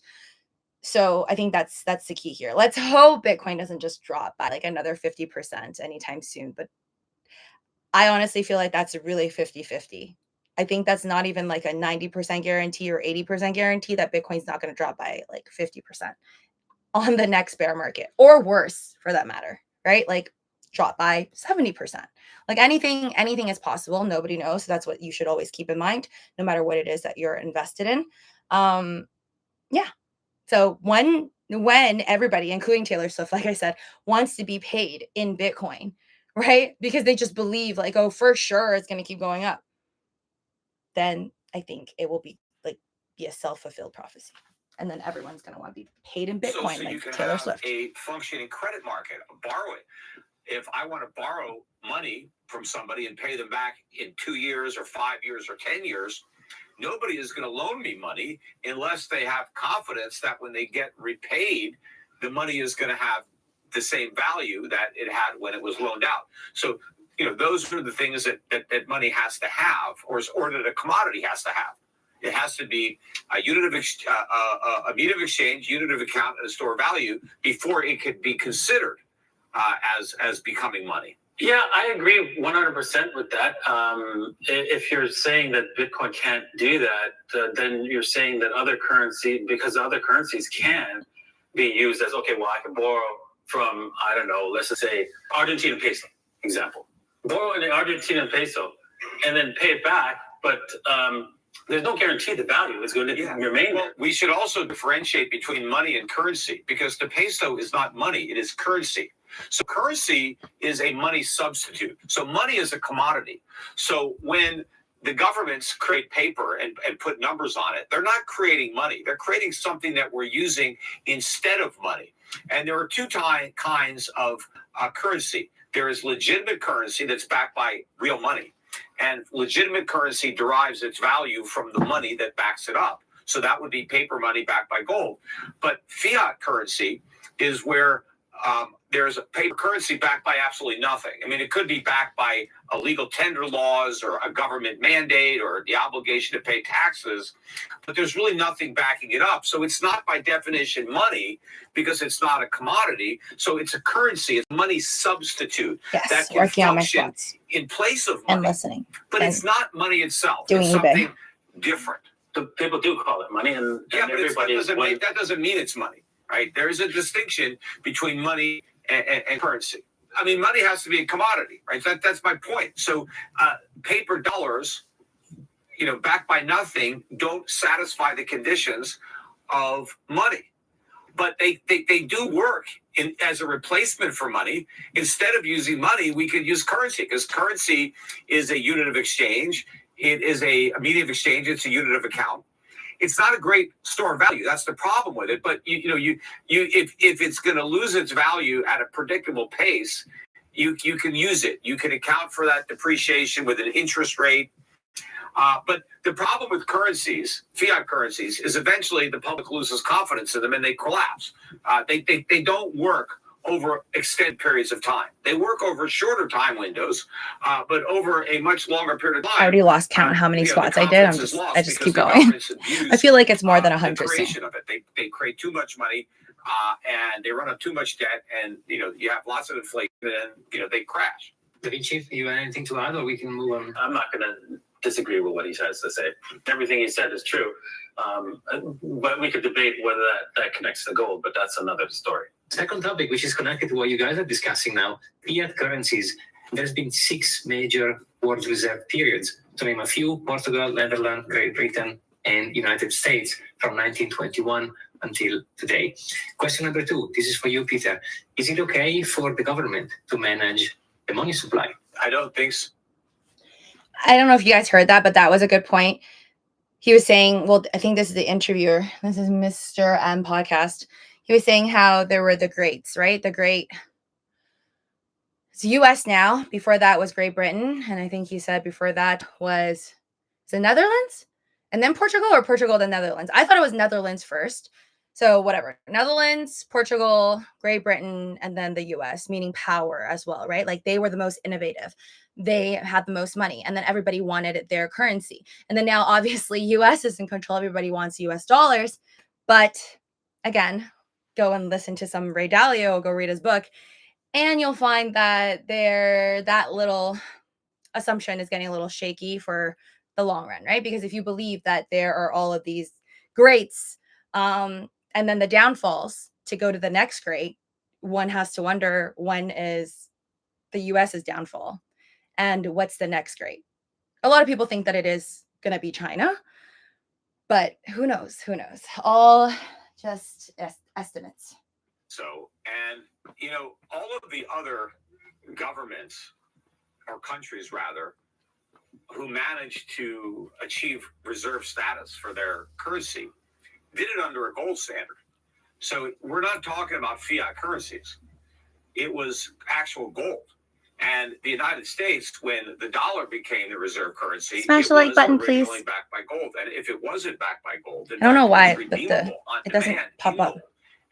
So I think that's the key here. Let's hope Bitcoin doesn't just drop by like another 50% anytime soon. But I honestly feel like that's really 50-50. I think that's not even like a 90% guarantee or 80% guarantee that Bitcoin's not going to drop by like 50% on the next bear market, or worse for that matter, right? Like drop by 70%. Like anything is possible. Nobody knows. So that's what you should always keep in mind, no matter what it is that you're invested in. Yeah. So when everybody, including Taylor Swift, like I said, wants to be paid in Bitcoin, right? Because they just believe like, oh, for sure it's going to keep going up. Then I think it will be a self-fulfilled prophecy. And then everyone's going to want to be paid in So Bitcoin, you like can Taylor have Swift. a functioning credit market, borrowing. If I want to borrow money from somebody and pay them back in 2 years or 5 years or 10 years, nobody is going to loan me money unless they have confidence that when they get repaid, the money is going to have the same value that it had when it was loaned out. So, those are the things that money has to have, or that a commodity has to have. It has to be a unit of a medium of exchange, unit of account, and a store of value before it could be considered as becoming money. Yeah, I agree 100% with that. If you're saying that Bitcoin can't do that, then you're saying that because other currencies can be used as, okay, well, I can borrow from, I don't know, let's just say Argentine peso, example. Borrow an Argentine peso and then pay it back, but there's no guarantee the value is going to remain. Well, we should also differentiate between money and currency, because the peso is not money, it is currency. So currency is a money substitute. So money is a commodity. So when the governments create paper and put numbers on it, they're not creating money. They're creating something that we're using instead of money. And there are two kinds of currency. There is legitimate currency that's backed by real money. And legitimate currency derives its value from the money that backs it up. So that would be paper money backed by gold. But fiat currency is where there's a paper currency backed by absolutely nothing. I mean, it could be backed by illegal tender laws or a government mandate or the obligation to pay taxes, but there's really nothing backing it up. So it's not by definition money, because it's not a commodity. So it's a currency, it's a money substitute that can function in place of money. And listening. But it's not money itself. Doing it's something eBay. Different. People do call it money, and but that doesn't mean it's money, right? There is a distinction between money and currency. I mean, money has to be a commodity, right? That's my point. So paper dollars, backed by nothing, don't satisfy the conditions of money. But they do work as a replacement for money. Instead of using money, we could use currency, because currency is a unit of exchange. It is a medium of exchange. It's a unit of account. It's not a great store of value. That's the problem with it. But if it's going to lose its value at a predictable pace, you can use it. You can account for that depreciation with an interest rate. But the problem with currencies, fiat currencies, is eventually the public loses confidence in them and they collapse. They don't work over extended periods of time. They work over shorter time windows, but over a much longer period of time. I already lost count how many squats I did. I just keep going. I feel like it's more than 100. The creation of it. They create too much money, and they run up too much debt, and you have lots of inflation, and they crash. Luci, you have anything to add, or we can move on? I'm not going to disagree with what he has to say. Everything he said is true, but we could debate whether that connects to gold, but that's another story. Second topic, which is connected to what you guys are discussing now, fiat currencies. There's been 6 major world reserve periods. To name a few: Portugal, Netherlands, Great Britain, and United States from 1921 until today. Question number 2, this is for you, Peter. Is it okay for the government to manage the money supply? I don't think so. I don't know if you guys heard that, but that was a good point. He was saying, well, I think this is the interviewer. This is Mr. M podcast. He was saying how there were the greats, right? It's US now. Before that was Great Britain. And I think he said before that was the Netherlands and then Portugal, or Portugal, then Netherlands. I thought it was Netherlands first. So whatever, Netherlands, Portugal, Great Britain, and then the US, meaning power as well, right? Like they were the most innovative. They had the most money, and then everybody wanted their currency. And then now obviously US is in control. Everybody wants US dollars. But again, go and listen to some Ray Dalio, go read his book, and you'll find that that little assumption is getting a little shaky for the long run, right? Because if you believe that there are all of these greats, and then the downfalls to go to the next great, one has to wonder, when is the US's downfall and what's the next great? A lot of people think that it is going to be China, but who knows? All just estimates. So, and all of the other governments, or countries rather, who managed to achieve reserve status for their currency, did it under a gold standard. So we're not talking about fiat currencies. It was actual gold. And the United States, when the dollar became the reserve currency, Smash it the like was button, originally please. backed by gold. And if it wasn't backed by gold, then I don't know it why, was but redeemable on it doesn't demand, pop up.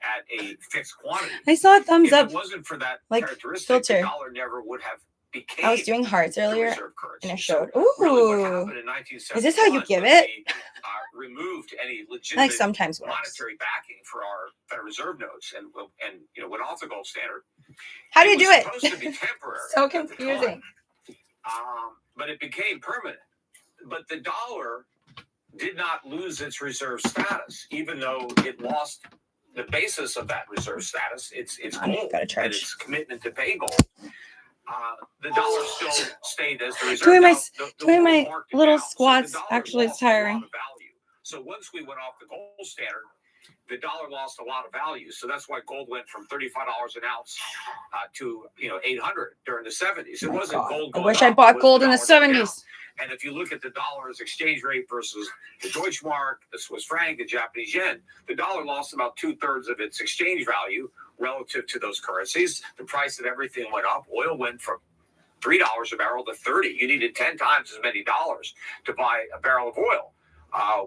at a fixed quantity. I saw a thumbs If up. it wasn't for that like, characteristic, filter. the dollar never would have became. I was doing hearts earlier, reserve currency. and it showed. So Ooh, really what happened in 1971 is this how you give was it? we, removed any legitimate Like sometimes works. monetary backing for our Federal Reserve notes, and went off the gold standard. How do you do it? It was supposed to be temporary. So at the time. confusing. But it became permanent. But the dollar did not lose its reserve status, even though it lost the basis of that reserve status. It's gold and its commitment to pay gold. The dollar still stayed as the reserve. Doing my little squats actually is tiring. So once we went off the gold standard, the dollar lost a lot of value. So that's why gold went from $35 an ounce to $800 during the 70s. It wasn't gold. I wish I bought gold in the 70s. And if you look at the dollar's exchange rate versus the Deutsche Mark, the Swiss franc, the Japanese yen, the dollar lost about 2/3 of its exchange value relative to those currencies. The price of everything went up. Oil went from $3 a barrel to $30. You needed 10 times as many dollars to buy a barrel of oil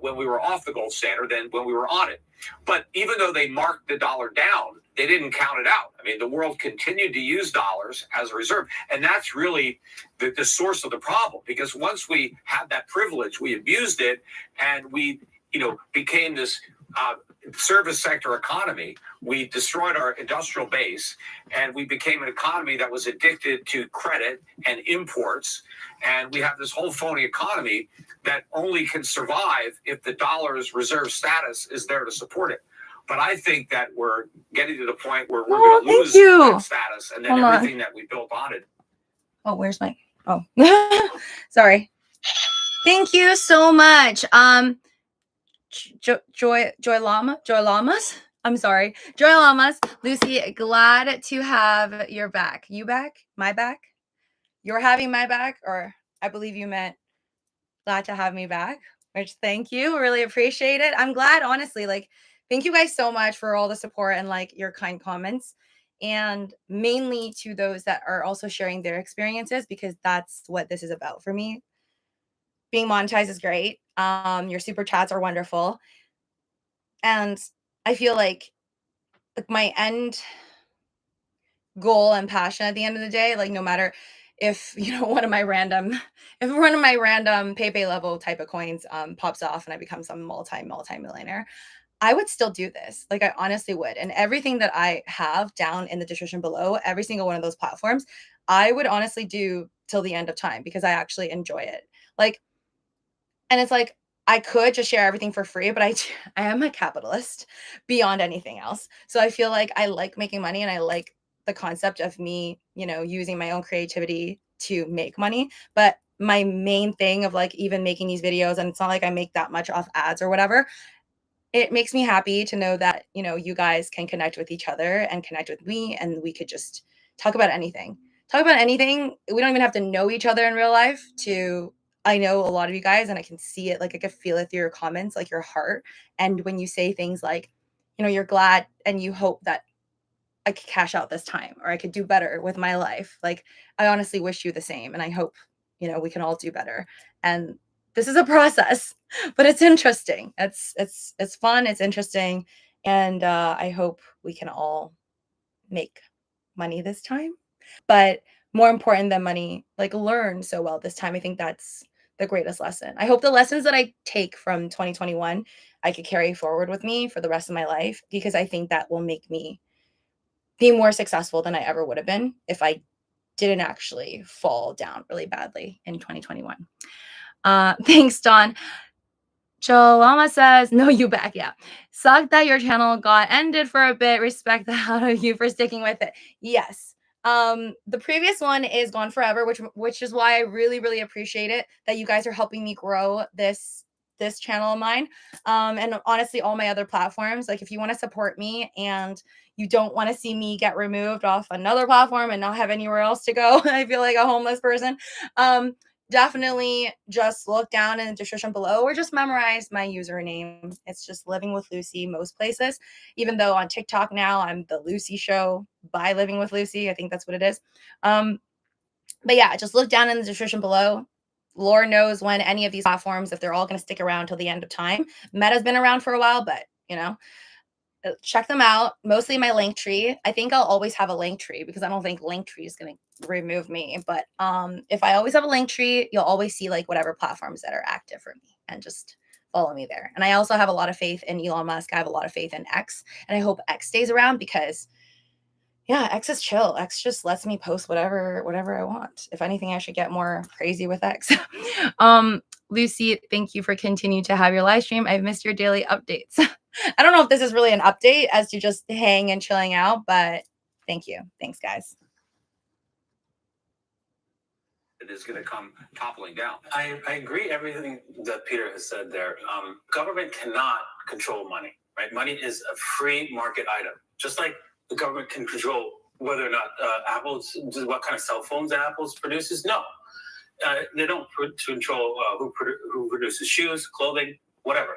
when we were off the gold standard than when we were on it. But even though they marked the dollar down, they didn't count it out. I mean, the world continued to use dollars as a reserve. And that's really the source of the problem, because once we had that privilege, we abused it, and we, became this service sector economy. We destroyed our industrial base, and we became an economy that was addicted to credit and imports. And we have this whole phony economy that only can survive if the dollar's reserve status is there to support it. But I think that we're getting to the point where we're going to lose that status, and then everything that we built on it. Oh, where's my? Oh, sorry. Thank you so much. Joy Llamas. I'm sorry, Joy Llamas. Lucy, glad to have your back. You back? My back? You're having my back, or I believe you meant glad to have me back. Which, thank you, really appreciate it. I'm glad, honestly. Like, thank you guys so much for all the support and your kind comments, and mainly to those that are also sharing their experiences, because that's what this is about for me. Being monetized is great. Your super chats are wonderful. And I feel like my end goal and passion at the end of the day, no matter if, one of my random PayPay level type of coins pops off and I become some multi-millionaire, I would still do this. I honestly would. And everything that I have down in the description below, every single one of those platforms, I would honestly do till the end of time, because I actually enjoy it. And it's I could just share everything for free, but I am a capitalist beyond anything else. So I feel like I like making money, and I like the concept of me, using my own creativity to make money. But my main thing of even making these videos, and it's not like I make that much off ads or whatever. It makes me happy to know that, you guys can connect with each other and connect with me, and we could just talk about anything. We don't even have to know each other in real life I know a lot of you guys, and I can see it. I can feel it through your comments, your heart. And when you say things you're glad and you hope that I could cash out this time, or I could do better with my life. I honestly wish you the same. And I hope, we can all do better. And this is a process, but it's interesting. It's fun. It's interesting. And I hope we can all make money this time. But more important than money, learn so well this time. I think that's the greatest lesson. I hope the lessons that I take from 2021, I could carry forward with me for the rest of my life, because I think that will make me be more successful than I ever would have been if I didn't actually fall down really badly in 2021. Thanks, Don. Cholama says, no, you back. Yeah. Sucked that your channel got ended for a bit. Respect the hell out of you for sticking with it. Yes. The previous one is gone forever, which is why I really, really appreciate it that you guys are helping me grow this channel of mine. And honestly, all my other platforms, if you want to support me and you don't want to see me get removed off another platform and not have anywhere else to go, I feel like a homeless person. definitely just look down in the description below or just memorize my username. It's just Living with Luci most places, even though on TikTok now I'm the Luci Show by Living with Luci. I think that's what it is. But yeah, just look down in the description below. Lord knows when any of these platforms, if they're all going to stick around till the end of time. Meta's been around for a while, but you know, check them out. Mostly my link tree. I think I'll always have a link tree because I don't think link tree is going to remove me. But if I always have a link tree, you'll always see like whatever platforms that are active for me, and just follow me there. And I also have a lot of faith in Elon Musk. I have a lot of faith in X, and I hope X stays around because yeah, X is chill. X just lets me post whatever I want. If anything, I should get more crazy with X. Luci, thank you for continuing to have your live stream. I've missed your daily updates. I don't know if this is really an update as to just hang and chilling out, but thank you. Thanks, guys. It is going to come toppling down. I agree everything that Peter has said there. Government cannot control money, right? Money is a free market item, just like the government can control whether or not Apple's, what kind of cell phones Apple's produces. No, they don't control who produces shoes, clothing, whatever.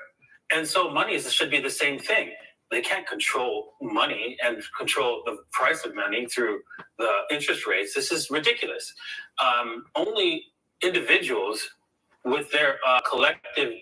And so money should be the same thing. They can't control money and control the price of money through the interest rates. This is ridiculous. Only individuals with their collective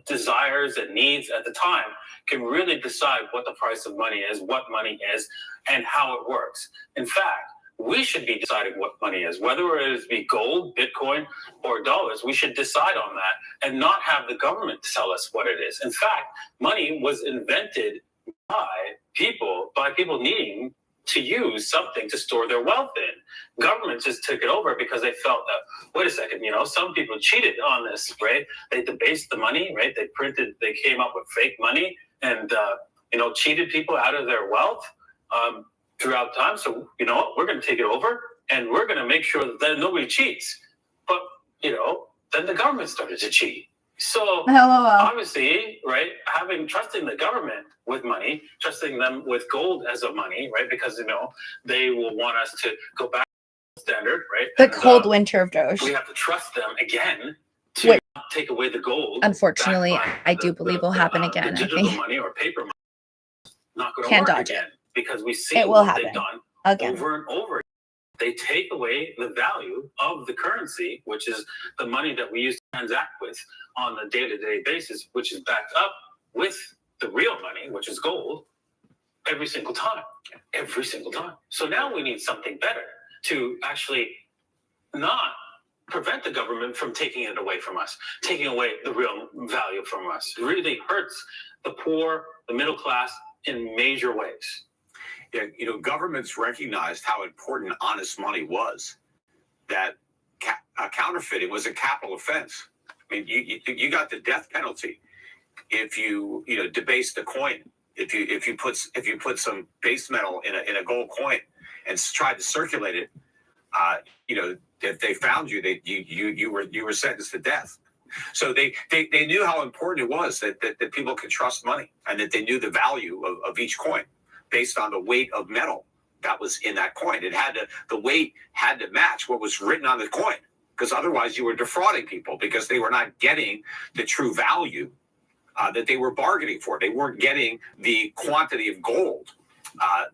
desires and needs at the time can really decide what the price of money is, what money is, and how it works. In fact, we should be deciding what money is, whether it is be gold, Bitcoin, or dollars. We should decide on that and not have the government tell us what it is. In fact, money was invented by people needing to use something to store their wealth in. Government just took it over because they felt that, wait a second, some people cheated on this, right? They debased the money, right? They came up with fake money and, cheated people out of their wealth throughout time. So, you know what, we're going to take it over and we're going to make sure that nobody cheats. But, then the government started to cheat. So obviously, right, trusting the government with money, trusting them with gold as a money, right, because, they will want us to go back to the standard, right? The cold winter of Doge. We have to trust them again to take away the gold. Unfortunately, I do believe will happen again. The digital money or paper money not going to work dodge again because we see it will what happen they've done again. Over and over. They take away the value of the currency, which is the money that we use to transact with on a day-to-day basis, which is backed up with the real money, which is gold, every single time. So now we need something better to actually not prevent the government from taking it away from us, taking away the real value from us. It really hurts the poor, the middle class in major ways. Yeah, governments recognized how important honest money was, that counterfeiting was a capital offense. I mean, you got the death penalty if you debase the coin. If you put some base metal in a gold coin and tried to circulate it, if they found you, you were sentenced to death. So they knew how important it was that people could trust money and that they knew the value of each coin based on the weight of metal that was in that coin. The weight had to match what was written on the coin, because otherwise you were defrauding people because they were not getting the true value that they were bargaining for. They weren't getting the quantity of gold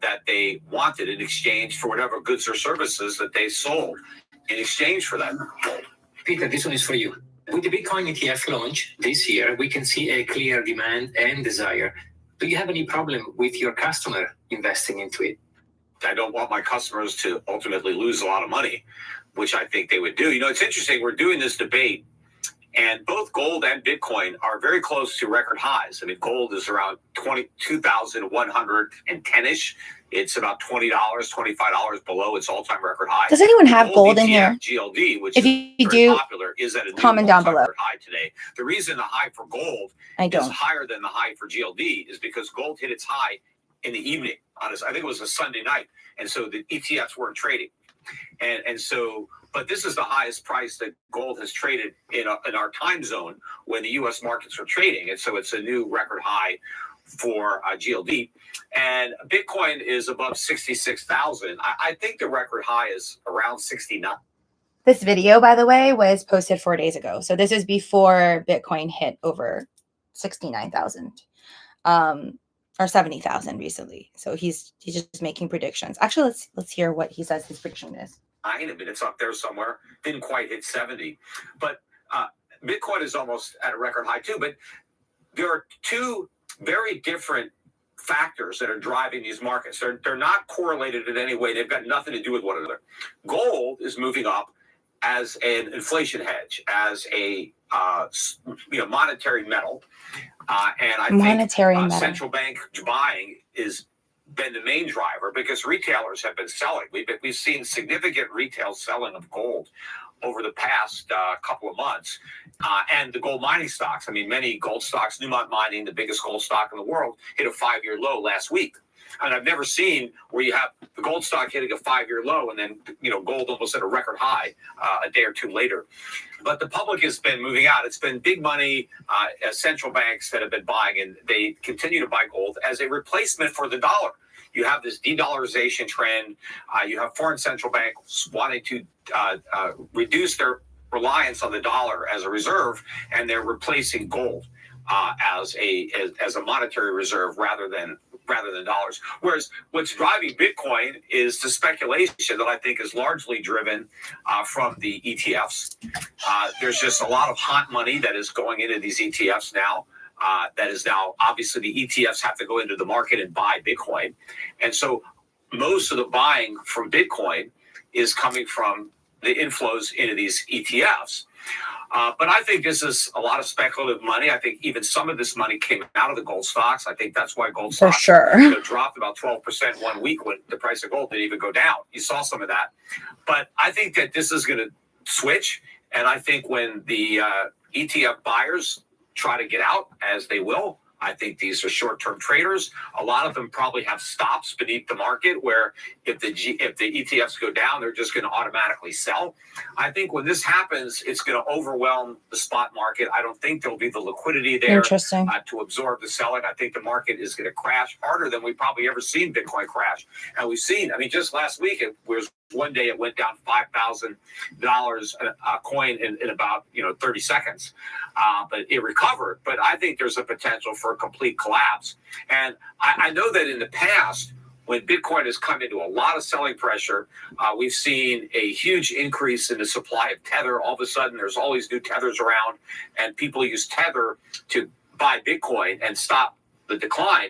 that they wanted in exchange for whatever goods or services that they sold in exchange for that gold. Peter, this one is for you. With the Bitcoin ETF launch this year, we can see a clear demand and desire. Do you have any problem with your customer investing into it? I don't want my customers to ultimately lose a lot of money, which I think they would do. It's interesting. We're doing this debate, and both gold and Bitcoin are very close to record highs. I mean, gold is around 22,110-ish. It's about $20, $25 below its all-time record high. Does anyone have gold in here? GLD, which if is very popular, is at a comment down below. High today. The reason the high for gold is higher than the high for GLD is because gold hit its high in the evening. I think it was a Sunday night, and so the ETFs weren't trading, and so. But this is the highest price that gold has traded in our time zone when the U.S. markets are trading, and so it's a new record high for GLD. And Bitcoin is above 66,000. I think the record high is around 69. This video, by the way, was posted 4 days ago. So this is before Bitcoin hit over 69,000 or 70,000 recently. So he's just making predictions. Actually, let's hear what he says his prediction is. I mean, it's up there somewhere. Didn't quite hit 70, but Bitcoin is almost at a record high too. But there are two very different factors that are driving these markets. They're not correlated in any way. They've got nothing to do with one another. Gold is moving up as an inflation hedge, as a monetary metal, and I think central bank buying is been the main driver because retailers have been selling. We've seen significant retail selling of gold over the past couple of months, and the gold mining stocks. I mean, many gold stocks, Newmont Mining, the biggest gold stock in the world, hit a 5-year low last week. And I've never seen where you have the gold stock hitting a 5-year low and then, gold almost at a record high a day or two later. But the public has been moving out. It's been big money, central banks that have been buying, and they continue to buy gold as a replacement for the dollar. You have this de-dollarization trend. You have foreign central banks wanting to reduce their reliance on the dollar as a reserve, and they're replacing gold as a monetary reserve rather than dollars. Whereas what's driving Bitcoin is the speculation that I think is largely driven from the ETFs. There's just a lot of hot money that is going into these ETFs now. That is now, obviously, the ETFs have to go into the market and buy Bitcoin. And so most of the buying from Bitcoin is coming from the inflows into these ETFs. But I think this is a lot of speculative money. I think even some of this money came out of the gold stocks. I think that's why gold stocks dropped about 12% 1 week when the price of gold didn't even go down. You saw some of that. But I think that this is going to switch. And I think when the ETF buyers try to get out, as they will, I think these are short-term traders. A lot of them probably have stops beneath the market where if the ETFs go down, they're just going to automatically sell. I think when this happens, it's going to overwhelm the spot market. I don't think there'll be the liquidity there to absorb the selling. I think the market is going to crash harder than we've probably ever seen Bitcoin crash. And we've seen, just last week, it was one day it went down $5,000 a coin in about 30 seconds, but it recovered. But I think there's a potential for a complete collapse. And I know that in the past, when Bitcoin has come into a lot of selling pressure, we've seen a huge increase in the supply of Tether. All of a sudden, there's all these new Tethers around, and people use Tether to buy Bitcoin and stop the decline.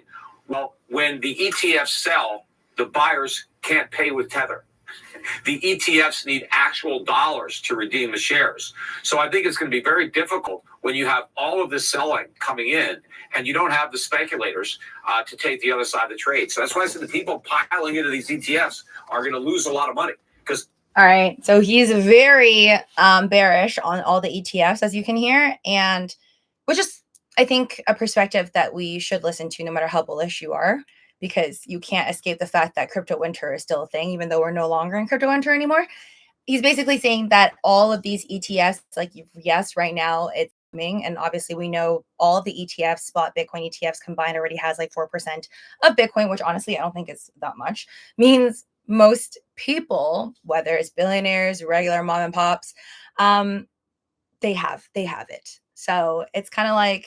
Well, when the ETFs sell, the buyers can't pay with Tether. The ETFs need actual dollars to redeem the shares. So I think it's going to be very difficult when you have all of this selling coming in and you don't have the speculators to take the other side of the trade. So that's why I said the people piling into these ETFs are going to lose a lot of money. All right. So he's very bearish on all the ETFs, as you can hear, and which is, I think, a perspective that we should listen to no matter how bullish you are, because you can't escape the fact that crypto winter is still a thing, even though we're no longer in crypto winter anymore. He's basically saying that all of these ETFs, yes, right now it's booming. And obviously we know all of the ETFs, spot Bitcoin ETFs combined already has 4% of Bitcoin, which honestly, I don't think is that much. Means most people, whether it's billionaires, regular mom and pops, they have it. So it's kind of like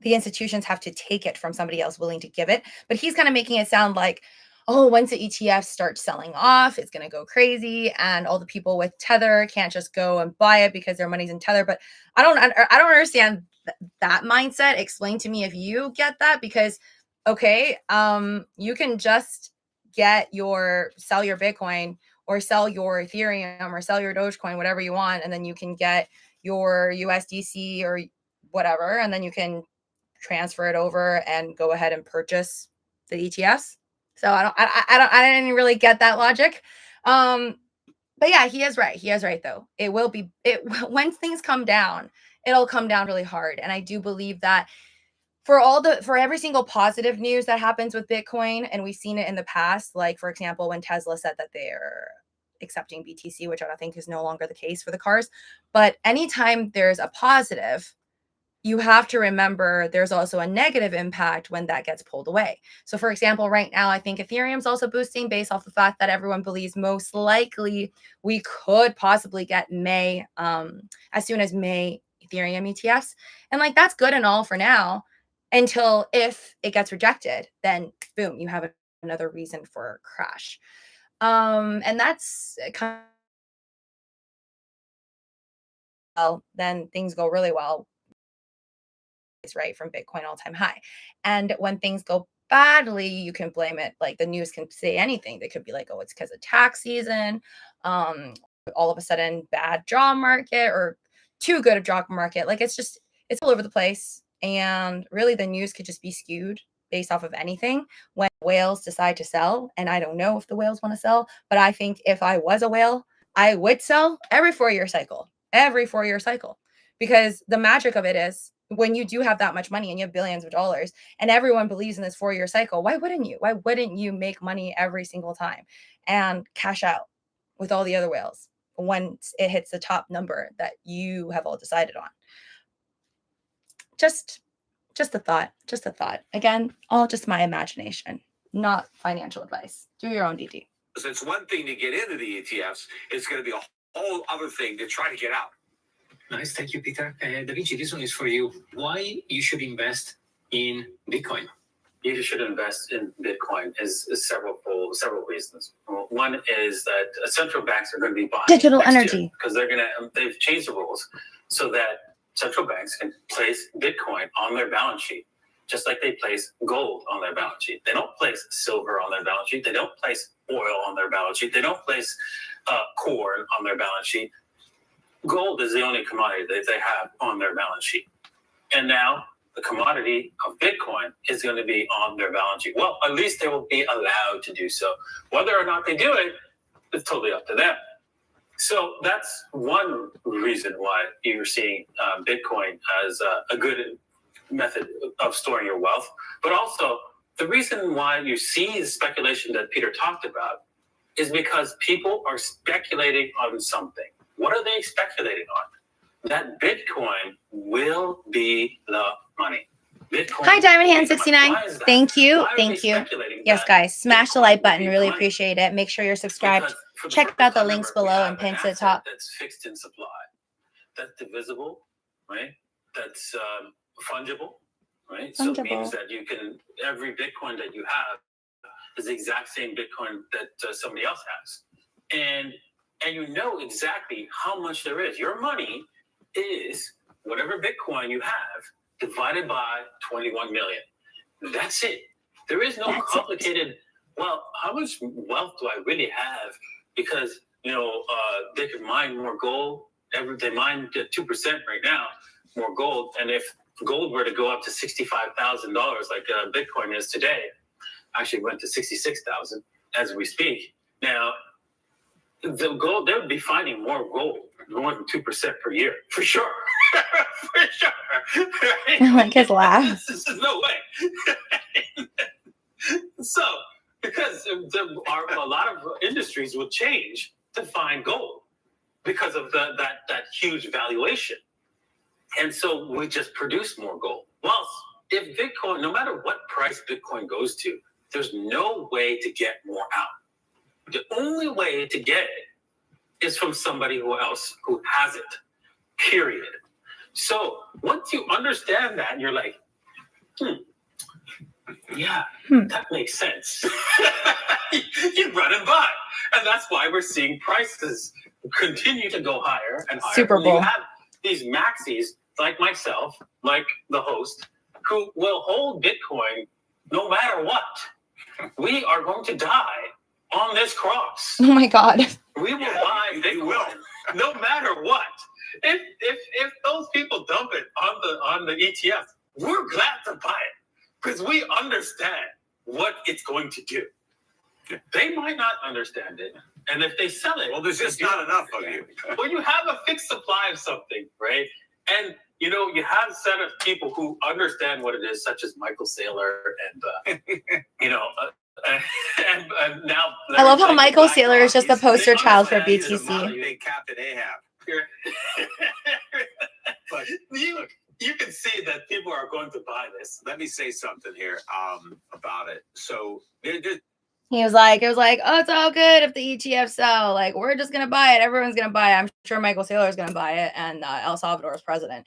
the institutions have to take it from somebody else willing to give it. But he's kind of making it sound like, oh, once the ETFs start selling off, it's going to go crazy. And all the people with Tether can't just go and buy it because their money's in Tether. But I don't understand that mindset. Explain to me if you get that, because, okay, you can just sell your Bitcoin or sell your Ethereum or sell your Dogecoin, whatever you want. And then you can get your USDC or whatever, and then you can transfer it over and go ahead and purchase the ETFs. So I didn't really get that logic. But yeah, he is right. He is right though. When things come down, it'll come down really hard. And I do believe that for every single positive news that happens with Bitcoin, and we've seen it in the past, like for example, when Tesla said that they're accepting BTC, which I don't think is no longer the case for the cars. But anytime there's a positive, you have to remember there's also a negative impact when that gets pulled away. So for example, right now, I think Ethereum's also boosting based off the fact that everyone believes most likely we could possibly get May, as soon as May Ethereum ETFs. And like, that's good and all for now, until if it gets rejected, then boom, you have another reason for a crash. And that's kind of, well, then things go really well, right, from Bitcoin all-time high. And when things go badly, you can blame it. Like, the news can say anything. They could be like, oh, it's because of tax season. All of a sudden, bad job market, or too good a job market. Like, it's all over the place. And really, the news could just be skewed based off of anything when whales decide to sell. And I don't know if the whales want to sell, but I think if I was a whale, I would sell every 4-year cycle, because the magic of it is, when you do have that much money and you have billions of dollars and everyone believes in this 4-year cycle, why wouldn't you? Why wouldn't you make money every single time and cash out with all the other whales once it hits the top number that you have all decided on? Just a thought. Again, all just my imagination, not financial advice. Do your own DD. So it's one thing to get into the ETFs. It's going to be a whole other thing to try to get out. Nice, thank you, Peter. Da Vinci, this one is for you. Why you should invest in Bitcoin? You should invest in Bitcoin is several reasons. One is that central banks are going to be buying digital energy, because they've changed the rules so that central banks can place Bitcoin on their balance sheet, just like they place gold on their balance sheet. They don't place silver on their balance sheet. They don't place oil on their balance sheet. They don't place corn on their balance sheet. Gold is the only commodity that they have on their balance sheet. And now the commodity of Bitcoin is going to be on their balance sheet. Well, at least they will be allowed to do so. Whether or not they do it, it's totally up to them. So that's one reason why you're seeing Bitcoin as a good method of storing your wealth. But also, the reason why you see the speculation that Peter talked about is because people are speculating on something. What are they speculating on? That Bitcoin will be the money. Bitcoin. Hi, Diamond Hand 69. Thank you. Yes, guys, smash the like button. Really appreciate it. Make sure you're subscribed. Check out the links below and pin to the top. That's fixed in supply. That's divisible, right? That's fungible, right? So it means that you can, every Bitcoin that you have is the exact same Bitcoin that somebody else has. And you know exactly how much there is. Your money is whatever Bitcoin you have divided by 21 million. That's it. There is no complicated, well, how much wealth do I really have? Because, they could mine more gold. They mine at 2% right now, more gold. And if gold were to go up to $65,000 like Bitcoin is today, actually went to 66,000 as we speak. Now, the gold, they would be finding more gold, more than 2% per year, for sure. For sure. Right? My kids laugh. There's no way. So, because a lot of industries will change to find gold because of that huge valuation. And so we just produce more gold. Well, if Bitcoin, no matter what price Bitcoin goes to, there's no way to get more out. The only way to get it is from somebody else who has it, period. So once you understand that, you're like, that makes sense. You run and buy. And that's why we're seeing prices continue to go higher and higher. Super Bowl. You have these maxis like myself, like the host, who will hold Bitcoin no matter what. We are going to die on this cross. Oh my God. We will buy Bitcoin no matter what. If those people dump it on the ETF, we're glad to buy it because we understand what it's going to do. They might not understand it, and if they sell it, well, there's just not enough of you. Well, you have a fixed supply of something, right? And you have a set of people who understand what it is, such as Michael Saylor and and now I love how Michael Saylor is just a poster child for BTC. Big Captain Ahab. But you can see that people are going to buy this. Let me say something here about it. So it was like, oh, it's all good if the ETF sell. Like, we're just gonna buy it. Everyone's gonna buy it. I'm sure Michael Saylor is gonna buy it, and El Salvador's president.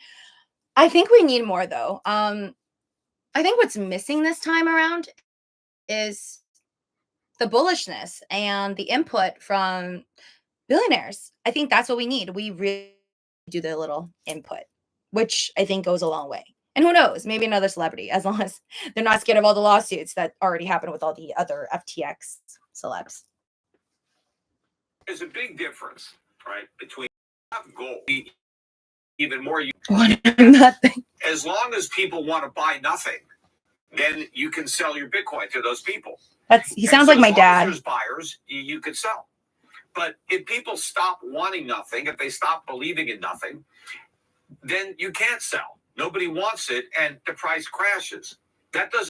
I think we need more though. I think what's missing this time around is the bullishness and the input from billionaires. I think that's what we need. We really do the little input, which I think goes a long way. And who knows, maybe another celebrity, as long as they're not scared of all the lawsuits that already happened with all the other FTX celebs. there's a big difference, right, between gold, even more. Nothing. As long as people want to buy nothing, then you can sell your Bitcoin to those people. He sounds like my dad. As there's buyers, you could sell. But if people stop wanting nothing, if they stop believing in nothing, then you can't sell. Nobody wants it, and the price crashes. That doesn't